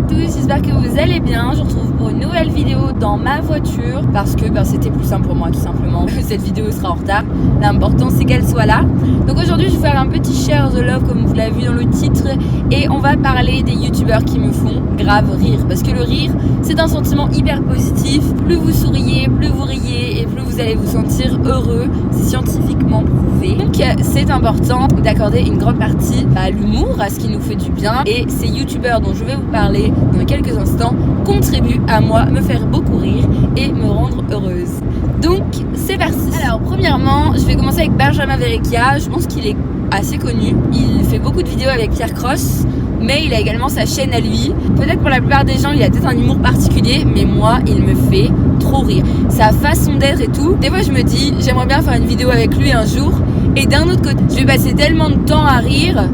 à tous, j'espère que vous allez bien. Je vous retrouve pour une nouvelle vidéo dans ma voiture parce que c'était plus simple pour moi tout simplement. Cette vidéo sera en retard, l'important c'est qu'elle soit là. Donc aujourd'hui je vais faire un petit share the love comme vous l'avez vu dans le titre et on va parler des youtubeurs qui me font grave rire. Parce que le rire c'est un sentiment hyper positif, plus vous souriez, plus vous riez et plus vous allez vous sentir heureux, c'est scientifiquement prouvé. Donc c'est important d'accorder une grande partie à l'humour, à ce qui nous fait du bien, et ces youtubeurs dont je vais vous parler dans quelques instants contribuent à moi me faire beaucoup rire et me rendre heureuse. Donc c'est parti. Alors premièrement je vais commencer avec Benjamin Verrecchia. Je pense qu'il est assez connu, il fait beaucoup de vidéos avec Pierre Cross, mais il a également sa chaîne à lui. Peut-être pour la plupart des gens il a peut-être un humour particulier, mais moi il me fait trop rire, sa façon d'être et tout. Des fois je me dis j'aimerais bien faire une vidéo avec lui un jour, et d'un autre côté je vais passer tellement de temps à rire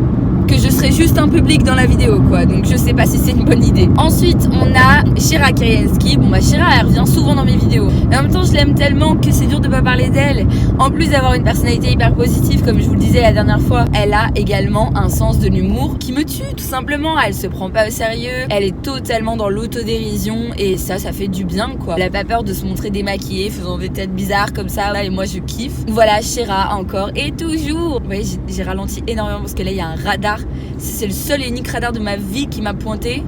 que je serai juste un public dans la vidéo quoi, donc je sais pas si c'est une bonne idée. Ensuite on a Shira Kirienski. Shira elle revient souvent dans mes vidéos, mais en même temps je l'aime tellement que c'est dur de pas parler d'elle. En plus d'avoir une personnalité hyper positive comme je vous le disais la dernière fois, elle a également un sens de l'humour qui me tue tout simplement. Elle se prend pas au sérieux, elle est totalement dans l'autodérision et ça fait du bien quoi. Elle a pas peur de se montrer démaquillée, faisant des têtes bizarres comme ça et moi je kiffe. Voilà, Shira encore et toujours. Vous voyez j'ai ralenti énormément parce que là il y a un radar. C'est le seul et unique radar de ma vie qui m'a pointé.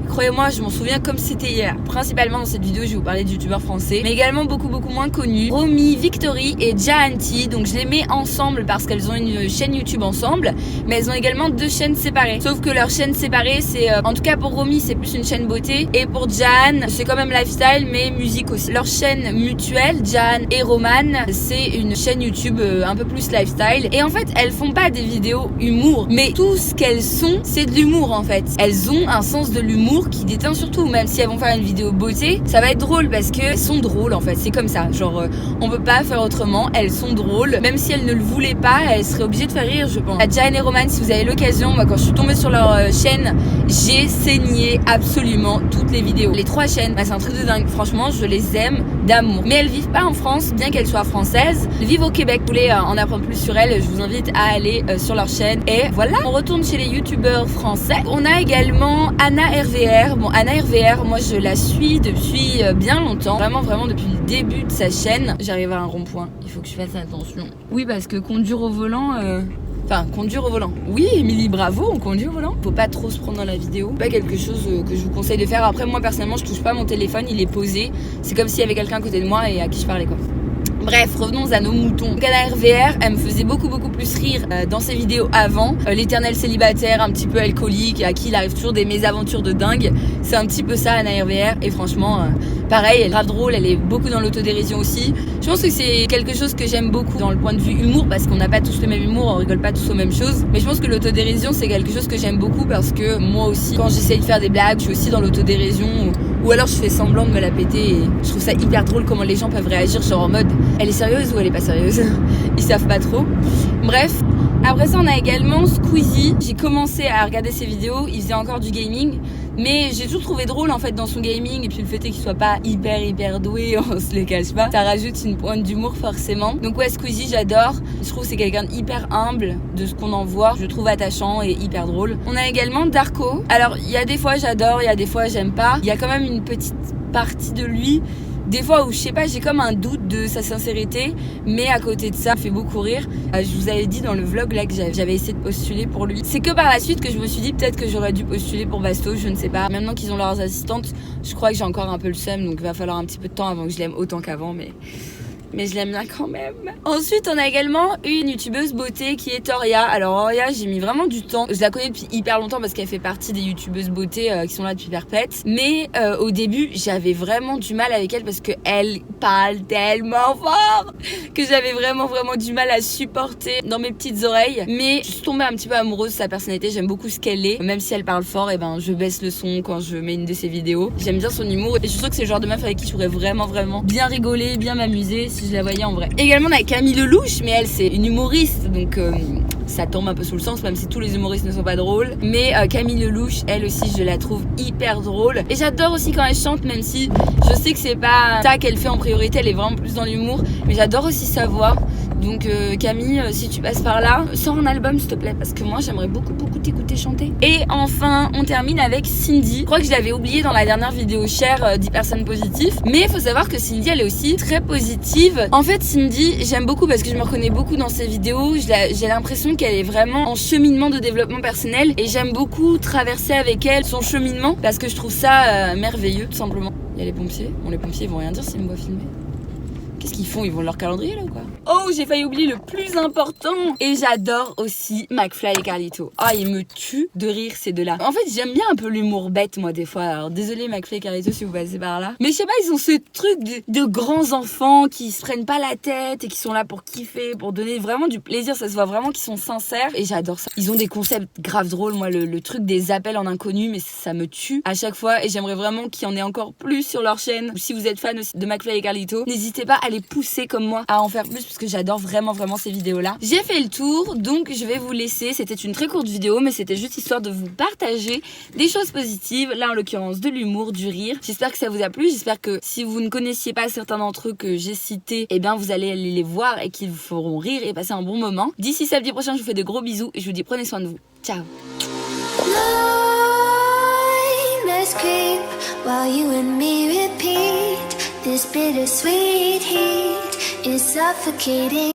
Croyez-moi, je m'en souviens comme c'était hier. Principalement dans cette vidéo, je vais vous parler de youtubeurs français, mais également beaucoup moins connus. Romy, Victory et Jahanti. Donc je les mets ensemble parce qu'elles ont une chaîne YouTube ensemble, mais elles ont également deux chaînes séparées. Sauf que leur chaîne séparée, c'est en tout cas pour Romy, c'est plus une chaîne beauté, et pour Jahan, c'est quand même lifestyle, mais musique aussi. Leur chaîne mutuelle, Jahan et Roman, c'est une chaîne YouTube un peu plus lifestyle. Et en fait, elles font pas des vidéos humour, mais tout ce qu'elles sont, c'est de l'humour en fait. Elles ont un sens de l'humour qui déteint surtout, même si elles vont faire une vidéo beauté, ça va être drôle parce qu'elles sont drôles en fait, c'est comme ça, genre on peut pas faire autrement, elles sont drôles, même si elles ne le voulaient pas, elles seraient obligées de faire rire je pense. À Jahan et Roman, si vous avez l'occasion, moi quand je suis tombée sur leur chaîne, j'ai saigné absolument toutes les vidéos. Les trois chaînes, c'est un truc de dingue, franchement je les aime d'amour. Mais elles vivent pas en France, bien qu'elles soient françaises, elles vivent au Québec. Vous voulez en apprendre plus sur elles, je vous invite à aller sur leur chaîne. Et voilà, on retourne chez les youtubeurs français. On a également Anna RVR. Anna RVR, moi je la suis depuis bien longtemps, vraiment depuis le début de sa chaîne. J'arrive à un rond-point, il faut que je fasse attention. Oui, parce que conduire au volant, conduire au volant. Oui, Émilie, bravo, on conduit au volant. Faut pas trop se prendre dans la vidéo. Pas quelque chose que je vous conseille de faire. Après, moi personnellement, je touche pas mon téléphone, il est posé. C'est comme s'il y avait quelqu'un à côté de moi et à qui je parlais quoi. Bref, revenons à nos moutons. Anna RVR, elle me faisait beaucoup plus rire dans ses vidéos avant. L'éternel célibataire, un petit peu alcoolique, à qui il arrive toujours des mésaventures de dingue. C'est un petit peu ça, Anna RVR. Et franchement, pareil, elle est grave drôle, elle est beaucoup dans l'autodérision aussi. Je pense que c'est quelque chose que j'aime beaucoup dans le point de vue humour, parce qu'on n'a pas tous le même humour, on rigole pas tous aux mêmes choses. Mais je pense que l'autodérision, c'est quelque chose que j'aime beaucoup parce que moi aussi, quand j'essaye de faire des blagues, je suis aussi dans l'autodérision. Ou alors je fais semblant de me la péter et je trouve ça hyper drôle comment les gens peuvent réagir, genre en mode elle est sérieuse ou elle est pas sérieuse. Ils savent pas trop. Bref, après ça on a également Squeezie. J'ai commencé à regarder ses vidéos, il faisait encore du gaming, mais j'ai toujours trouvé drôle en fait dans son gaming, et puis le fait est qu'il soit pas hyper doué, on se le cache pas, ça rajoute une pointe d'humour forcément. Donc ouais, Squeezie j'adore, je trouve que c'est quelqu'un d'hyper humble de ce qu'on en voit, je le trouve attachant et hyper drôle. On a également Darko. Alors il y a des fois j'adore, il y a des fois j'aime pas, il y a quand même une petite partie de lui des fois où je sais pas, j'ai comme un doute de sa sincérité, mais à côté de ça, ça me fait beaucoup rire. Je vous avais dit dans le vlog là que j'avais essayé de postuler pour lui. C'est que par la suite que je me suis dit peut-être que j'aurais dû postuler pour Bastos, je ne sais pas. Maintenant qu'ils ont leurs assistantes, je crois que j'ai encore un peu le seum, donc il va falloir un petit peu de temps avant que je l'aime autant qu'avant, mais je l'aime bien quand même. Ensuite, on a également une youtubeuse beauté qui est Toria. Alors Toria, j'ai mis vraiment du temps. Je la connais depuis hyper longtemps parce qu'elle fait partie des youtubeuses beauté qui sont là depuis perpète. Mais au début, j'avais vraiment du mal avec elle parce qu'elle parle tellement fort que j'avais vraiment du mal à supporter dans mes petites oreilles. Mais je suis tombée un petit peu amoureuse de sa personnalité. J'aime beaucoup ce qu'elle est. Même si elle parle fort, et je baisse le son quand je mets une de ses vidéos. J'aime bien son humour et je trouve que c'est le genre de meuf avec qui je pourrais vraiment bien rigoler, bien m'amuser si je la voyais en vrai. Également on a Camille Lelouch, mais elle c'est une humoriste, donc ça tombe un peu sous le sens, même si tous les humoristes ne sont pas drôles. Mais Camille Lelouch, elle aussi je la trouve hyper drôle. Et j'adore aussi quand elle chante, même si je sais que c'est pas ça qu'elle fait en priorité, elle est vraiment plus dans l'humour. Mais j'adore aussi sa voix. Donc Camille, si tu passes par là, sors un album s'il te plaît, parce que moi j'aimerais beaucoup t'écouter chanter. Et enfin on termine avec Cindy. Je crois que je l'avais oublié dans la dernière vidéo chère 10 personnes positives, mais il faut savoir que Cindy elle est aussi très positive. En fait Cindy j'aime beaucoup parce que je me reconnais beaucoup dans ses vidéos. J'ai l'impression qu'elle est vraiment en cheminement de développement personnel et j'aime beaucoup traverser avec elle son cheminement parce que je trouve ça merveilleux tout simplement. Il y a les pompiers. Bon, les pompiers ils vont rien dire s'ils me voient filmer. Qu'est-ce qu'ils font? Ils vont leur calendrier là ou quoi? Oh, j'ai failli oublier le plus important. Et j'adore aussi McFly et Carlito. Ah, ils me tuent de rire ces deux-là. En fait, j'aime bien un peu l'humour bête moi des fois. Alors désolé McFly et Carlito si vous passez par là. Mais je sais pas, ils ont ce truc de grands enfants qui se prennent pas la tête et qui sont là pour kiffer, pour donner vraiment du plaisir. Ça se voit vraiment qu'ils sont sincères et j'adore ça. Ils ont des concepts grave drôles. Moi, le truc des appels en inconnu, mais ça me tue à chaque fois et j'aimerais vraiment qu'il y en ait encore plus sur leur chaîne. Si vous êtes fan aussi de McFly et Carlito, n'hésitez pas à les pousser comme moi à en faire plus parce que j'adore vraiment ces vidéos là. J'ai fait le tour donc je vais vous laisser. C'était une très courte vidéo mais c'était juste histoire de vous partager des choses positives, là en l'occurrence de l'humour, du rire. J'espère que ça vous a plu, j'espère que si vous ne connaissiez pas certains d'entre eux que j'ai cités, et bien vous allez aller les voir et qu'ils vous feront rire et passer un bon moment. D'ici samedi prochain je vous fais de gros bisous et je vous dis prenez soin de vous. Ciao. While you and me repeat, this bittersweet heat is suffocating.